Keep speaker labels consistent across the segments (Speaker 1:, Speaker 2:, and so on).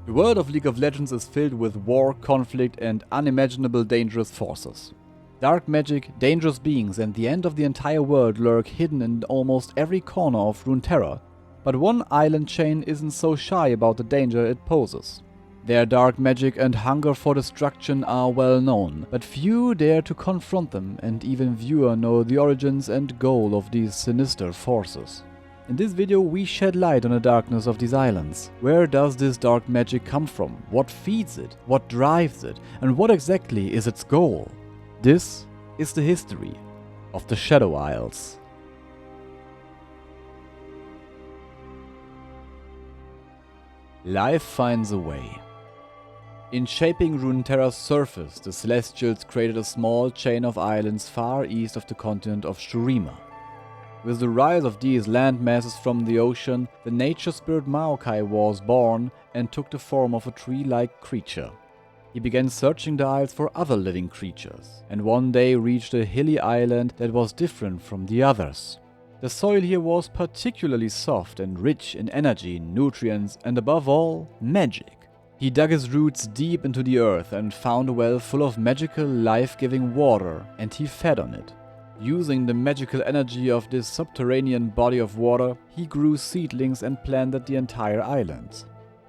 Speaker 1: The world of League of Legends is filled with war, conflict, and unimaginable dangerous forces. Dark magic, dangerous beings, and the end of the entire world lurk hidden in almost every corner of Runeterra, but one island chain isn't so shy about the danger it poses. Their dark magic and hunger for destruction are well known, but few dare to confront them, and even fewer know the origins and goal of these sinister forces. In this video we shed light on the darkness of these islands. Where does this dark magic come from? What feeds it? What drives it? And what exactly is its goal? This is the history of the Shadow Isles. Life finds a way. In shaping Runeterra's surface, the Celestials created a small chain of islands far east of the continent of Shurima. With the rise of these land masses from the ocean, the nature spirit Maokai was born and took the form of a tree-like creature. He began searching the isles for other living creatures, and one day reached a hilly island that was different from the others. The soil here was particularly soft and rich in energy, nutrients, and above all, magic. He dug his roots deep into the earth and found a well full of magical, life-giving water, and he fed on it. Using the magical energy of this subterranean body of water, he grew seedlings and planted the entire island.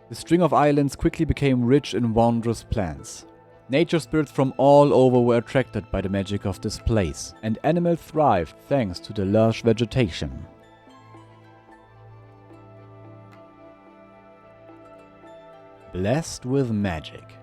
Speaker 1: The string of islands quickly became rich in wondrous plants. Nature spirits from all over were attracted by the magic of this place, and animals thrived thanks to the lush vegetation. Blessed with magic.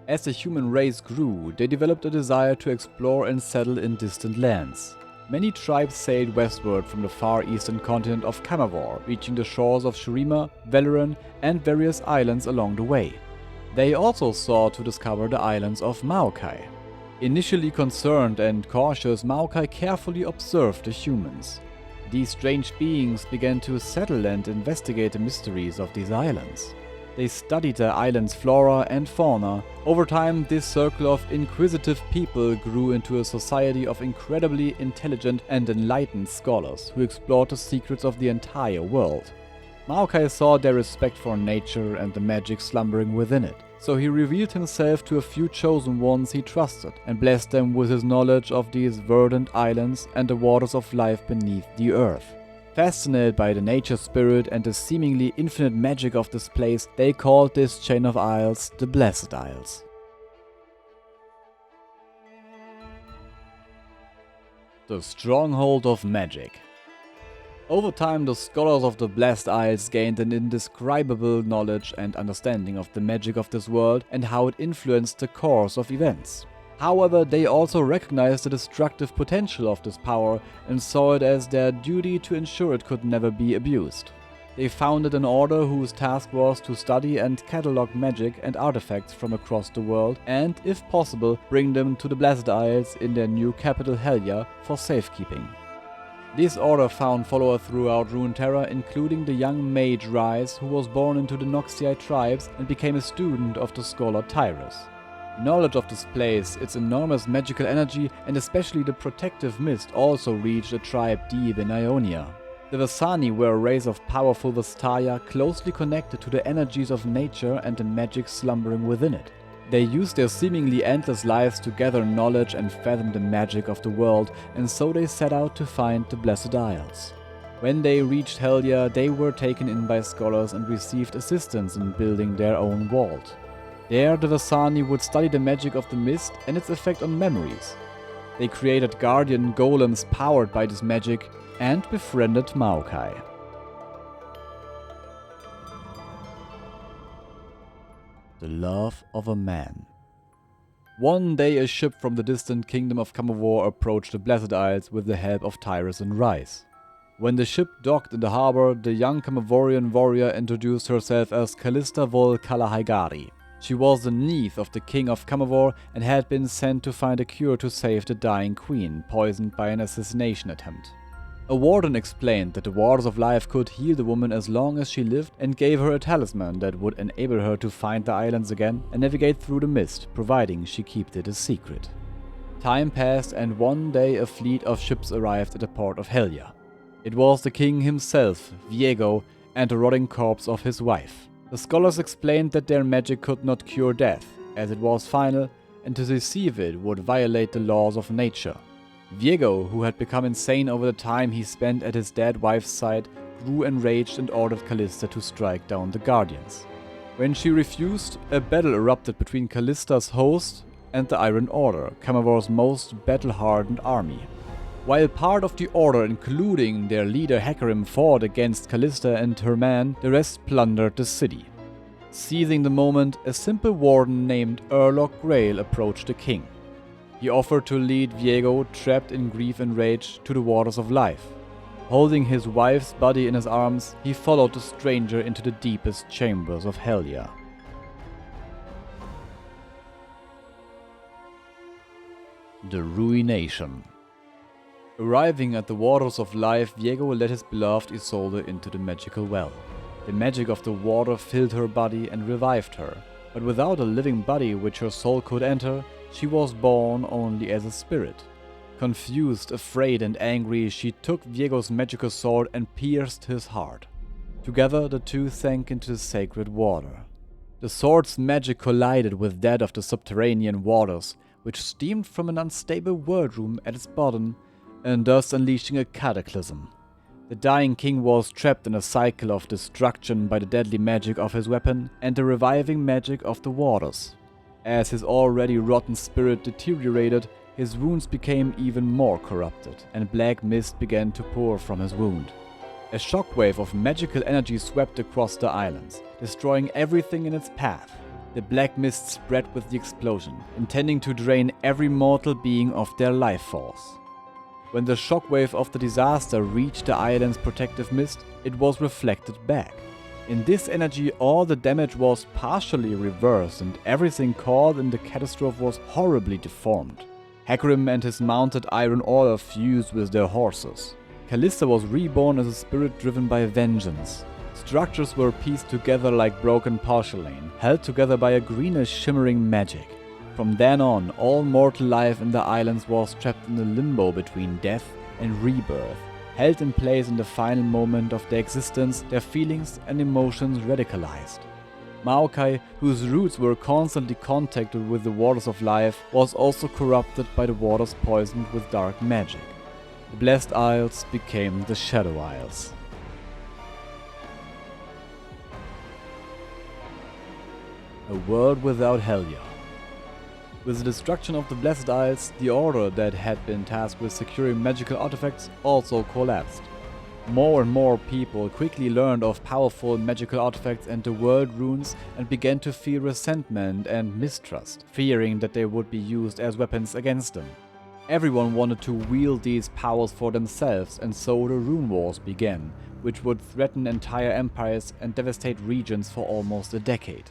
Speaker 1: As the human race grew, they developed a desire to explore and settle in distant lands. Many tribes sailed westward from the far eastern continent of Camavor, reaching the shores of Shurima, Valoran, and various islands along the way. They also sought to discover the islands of Maokai. Initially concerned and cautious, Maokai carefully observed the humans. These strange beings began to settle and investigate the mysteries of these islands. They studied the island's flora and fauna. Over time, this circle of inquisitive people grew into a society of incredibly intelligent and enlightened scholars who explored the secrets of the entire world. Maokai saw their respect for nature and the magic slumbering within it, so he revealed himself to a few chosen ones he trusted and blessed them with his knowledge of these verdant islands and the waters of life beneath the earth. Fascinated by the nature spirit and the seemingly infinite magic of this place, they called this chain of isles the Blessed Isles. The Stronghold of Magic. Over time, the scholars of the Blessed Isles gained an indescribable knowledge and understanding of the magic of this world and how it influenced the course of events. However, they also recognized the destructive potential of this power and saw it as their duty to ensure it could never be abused. They founded an order whose task was to study and catalog magic and artifacts from across the world and, if possible, bring them to the Blessed Isles in their new capital Helya for safekeeping. This order found followers throughout Runeterra, including the young mage Rise, who was born into the Noxii tribes and became a student of the scholar Tyrus. Knowledge of this place, its enormous magical energy, and especially the protective mist also reached a tribe deep in Ionia. The Vistani were a race of powerful Vistaya closely connected to the energies of nature and the magic slumbering within it. They used their seemingly endless lives to gather knowledge and fathom the magic of the world, and so they set out to find the Blessed Isles. When they reached Helya, they were taken in by scholars and received assistance in building their own vault. There, the Vistani would study the magic of the mist and its effect on memories. They created guardian golems powered by this magic and befriended Maokai. The Love of a Man. One day a ship from the distant kingdom of Camavor approached the Blessed Isles with the help of Tyrus and Rise. When the ship docked in the harbor, the young Camavorian warrior introduced herself as Callista Vol Kalahaigari. She was the niece of the king of Camavor and had been sent to find a cure to save the dying queen, poisoned by an assassination attempt. A warden explained that the waters of life could heal the woman as long as she lived and gave her a talisman that would enable her to find the islands again and navigate through the mist, providing she kept it a secret. Time passed and one day a fleet of ships arrived at the port of Helya. It was the king himself, Viego, and the rotting corpse of his wife. The scholars explained that their magic could not cure death, as it was final, and to receive it would violate the laws of nature. Viego, who had become insane over the time he spent at his dead wife's side, grew enraged and ordered Callista to strike down the Guardians. When she refused, a battle erupted between Callista's host and the Iron Order, Camorr's most battle-hardened army. While part of the Order, including their leader Hecarim, fought against Callista and her men, the rest plundered the city. Seizing the moment, a simple warden named Urlock Grail approached the king. He offered to lead Viego, trapped in grief and rage, to the waters of life. Holding his wife's body in his arms, he followed the stranger into the deepest chambers of Helya. The Ruination. Arriving at the waters of life, Viego led his beloved Isolde into the magical well. The magic of the water filled her body and revived her, but without a living body which her soul could enter, she was born only as a spirit. Confused, afraid and angry, she took Viego's magical sword and pierced his heart. Together the two sank into the sacred water. The sword's magic collided with that of the subterranean waters, which steamed from an unstable world room at its bottom, and thus unleashing a cataclysm. The dying king was trapped in a cycle of destruction by the deadly magic of his weapon and the reviving magic of the waters. As his already rotten spirit deteriorated, his wounds became even more corrupted, and black mist began to pour from his wound. A shockwave of magical energy swept across the islands, destroying everything in its path. The black mist spread with the explosion, intending to drain every mortal being of their life force. When the shockwave of the disaster reached the island's protective mist, it was reflected back. In this energy, all the damage was partially reversed and everything caught in the catastrophe was horribly deformed. Hecarim and his mounted Iron Order fused with their horses. Callista was reborn as a spirit driven by vengeance. Structures were pieced together like broken porcelain, held together by a greenish shimmering magic. From then on, all mortal life in the islands was trapped in the limbo between death and rebirth, held in place in the final moment of their existence, their feelings and emotions radicalized. Maokai, whose roots were constantly contacted with the waters of life, was also corrupted by the waters poisoned with dark magic. The Blessed Isles became the Shadow Isles. A world without Helya. With the destruction of the Blessed Isles, the Order that had been tasked with securing magical artifacts also collapsed. More and more people quickly learned of powerful magical artifacts and the world runes and began to feel resentment and mistrust, fearing that they would be used as weapons against them. Everyone wanted to wield these powers for themselves, and so the Rune Wars began, which would threaten entire empires and devastate regions for almost a decade.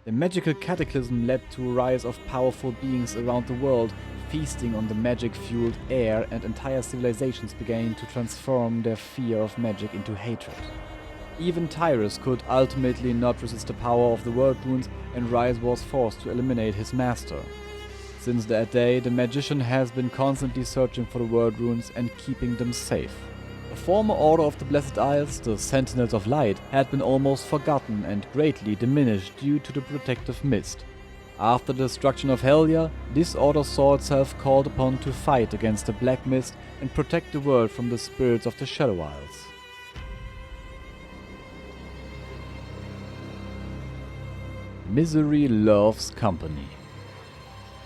Speaker 1: The magical cataclysm led to a rise of powerful beings around the world, feasting on the magic-fueled air, and entire civilizations began to transform their fear of magic into hatred. Even Tyrus could ultimately not resist the power of the world runes, and Riot was forced to eliminate his master. Since that day, the magician has been constantly searching for the world runes and keeping them safe. The former order of the Blessed Isles, the Sentinels of Light, had been almost forgotten and greatly diminished due to the protective mist. After the destruction of Helya, this order saw itself called upon to fight against the Black Mist and protect the world from the spirits of the Shadow Isles. Misery loves company.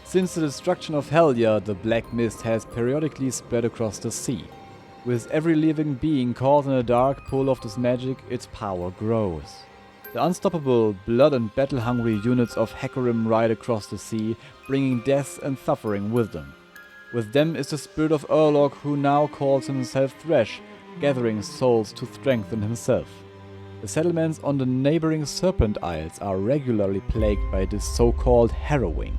Speaker 1: Since the destruction of Helya, the Black Mist has periodically spread across the sea. With every living being caught in a dark pool of this magic, its power grows. The unstoppable, blood and battle-hungry units of Hecarim ride across the sea, bringing death and suffering with them. With them is the spirit of Urlock, who now calls himself Thresh, gathering souls to strengthen himself. The settlements on the neighboring Serpent Isles are regularly plagued by this so-called harrowing.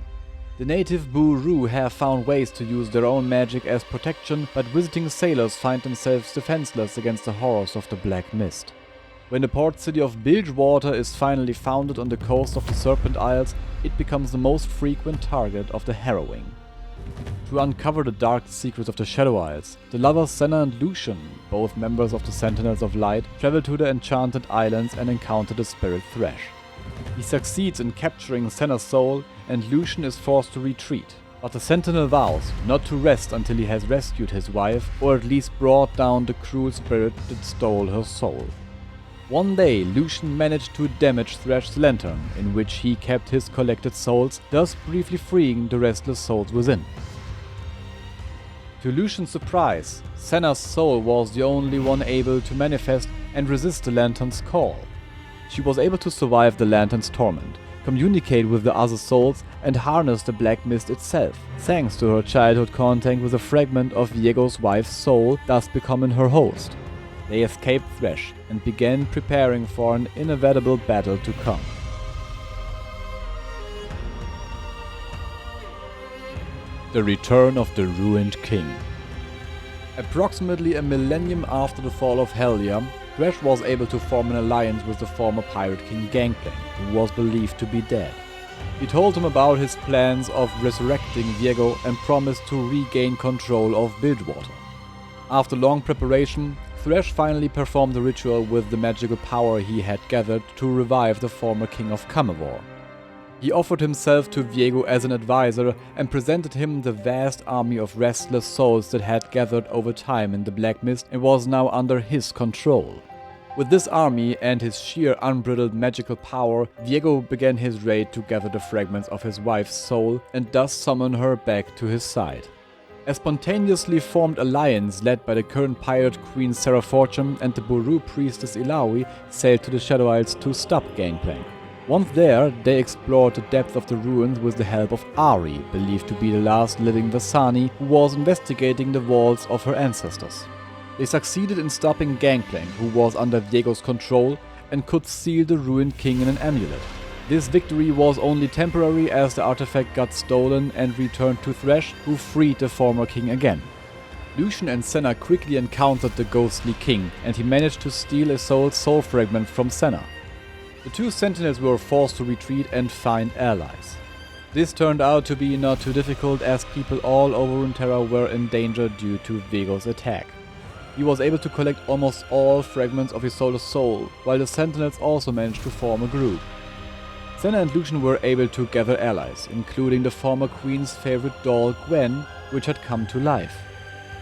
Speaker 1: The native Buru have found ways to use their own magic as protection, but visiting sailors find themselves defenseless against the horrors of the Black Mist. When the port city of Bilgewater is finally founded on the coast of the Serpent Isles, it becomes the most frequent target of the harrowing. To uncover the dark secrets of the Shadow Isles, the lovers Senna and Lucian, both members of the Sentinels of Light, travel to the Enchanted Islands and encounter the spirit Thresh. He succeeds in capturing Senna's soul, and Lucian is forced to retreat. But the Sentinel vows not to rest until he has rescued his wife, or at least brought down the cruel spirit that stole her soul. One day, Lucian managed to damage Thresh's lantern, in which he kept his collected souls, thus briefly freeing the restless souls within. To Lucian's surprise, Senna's soul was the only one able to manifest and resist the lantern's call. She was able to survive the lantern's torment, communicate with the other souls, and harness the black mist itself, thanks to her childhood contact with a fragment of Viego's wife's soul, thus becoming her host. They escaped Thresh and began preparing for an inevitable battle to come. The return of the ruined king. Approximately a millennium after the fall of Helya, Thresh was able to form an alliance with the former pirate king Gangplank, who was believed to be dead. He told him about his plans of resurrecting Viego and promised to regain control of Bilgewater. After long preparation, Thresh finally performed the ritual with the magical power he had gathered to revive the former king of Camavor. He offered himself to Viego as an advisor and presented him the vast army of restless souls that had gathered over time in the Black Mist and was now under his control. With this army and his sheer unbridled magical power, Viego began his raid to gather the fragments of his wife's soul and thus summon her back to his side. A spontaneously formed alliance led by the current pirate queen Sarah Fortune and the Buru priestess Ilawi sailed to the Shadow Isles to stop Gangplank. Once there, they explored the depth of the ruins with the help of Ari, believed to be the last living Vasani, who was investigating the vaults of her ancestors. They succeeded in stopping Gangplank, who was under Viego's control, and could seal the ruined king in an amulet. This victory was only temporary as the artifact got stolen and returned to Thresh, who freed the former king again. Lucian and Senna quickly encountered the ghostly king, and he managed to steal a soul fragment from Senna. The two sentinels were forced to retreat and find allies. This turned out to be not too difficult as people all over Runeterra were in danger due to Viego's attack. He was able to collect almost all fragments of his soul, while the sentinels also managed to form a group. Senna and Lucian were able to gather allies, including the former queen's favorite doll Gwen, which had come to life.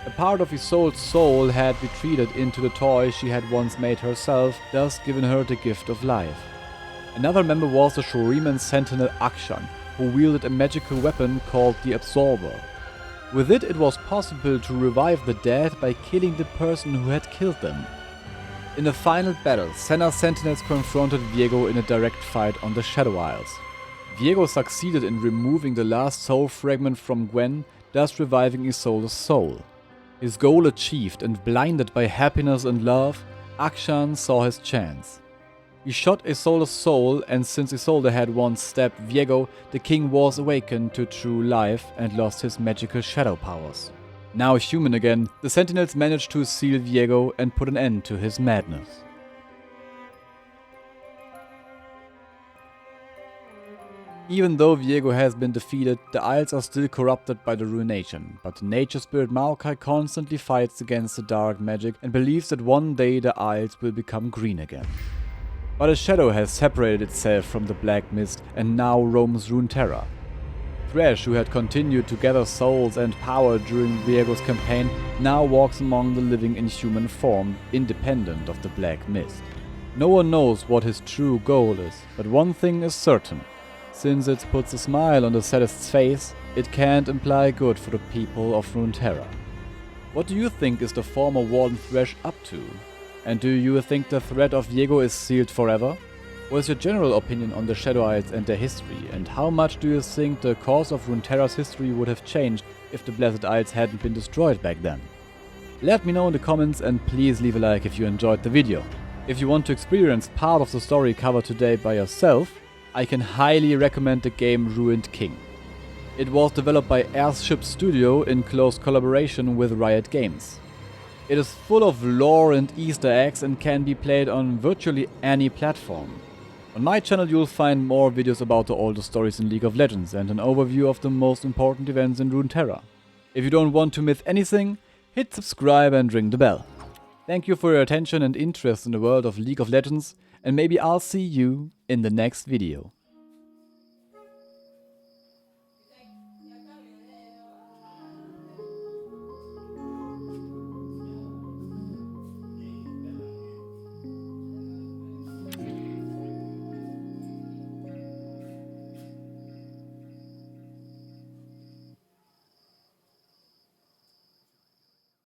Speaker 1: A part of Isolde's soul had retreated into the toy she had once made herself, thus giving her the gift of life. Another member was the Shuriman sentinel Akshan, who wielded a magical weapon called the Absorber. With it was possible to revive the dead by killing the person who had killed them. In the final battle, Senna's sentinels confronted Viego in a direct fight on the Shadow Isles. Viego succeeded in removing the last soul fragment from Gwen, thus reviving Isolde's soul. His goal achieved and blinded by happiness and love, Akshan saw his chance. He shot Isolde's soul, and since Isolde had once stabbed Viego, the king was awakened to true life and lost his magical shadow powers. Now human again, the sentinels managed to seal Viego and put an end to his madness. Even though Viego has been defeated, the Isles are still corrupted by the ruination, but the nature spirit Maokai constantly fights against the dark magic and believes that one day the Isles will become green again. But a shadow has separated itself from the Black Mist and now roams Runeterra. Thresh, who had continued to gather souls and power during Viego's campaign, now walks among the living in human form, independent of the Black Mist. No one knows what his true goal is, but one thing is certain. Since it puts a smile on the saddest's face, it can't imply good for the people of Runeterra. What do you think is the former Warden Thresh up to? And do you think the threat of Viego is sealed forever? What is your general opinion on the Shadow Isles and their history, and how much do you think the course of Runeterra's history would have changed if the Blessed Isles hadn't been destroyed back then? Let me know in the comments, and please leave a like if you enjoyed the video. If you want to experience part of the story covered today by yourself, I can highly recommend the game Ruined King. It was developed by Airship Studio in close collaboration with Riot Games. It is full of lore and Easter eggs and can be played on virtually any platform. On my channel you'll find more videos about the oldest stories in League of Legends and an overview of the most important events in Runeterra. If you don't want to miss anything, hit subscribe and ring the bell. Thank you for your attention and interest in the world of League of Legends, and maybe I'll see you in the next video.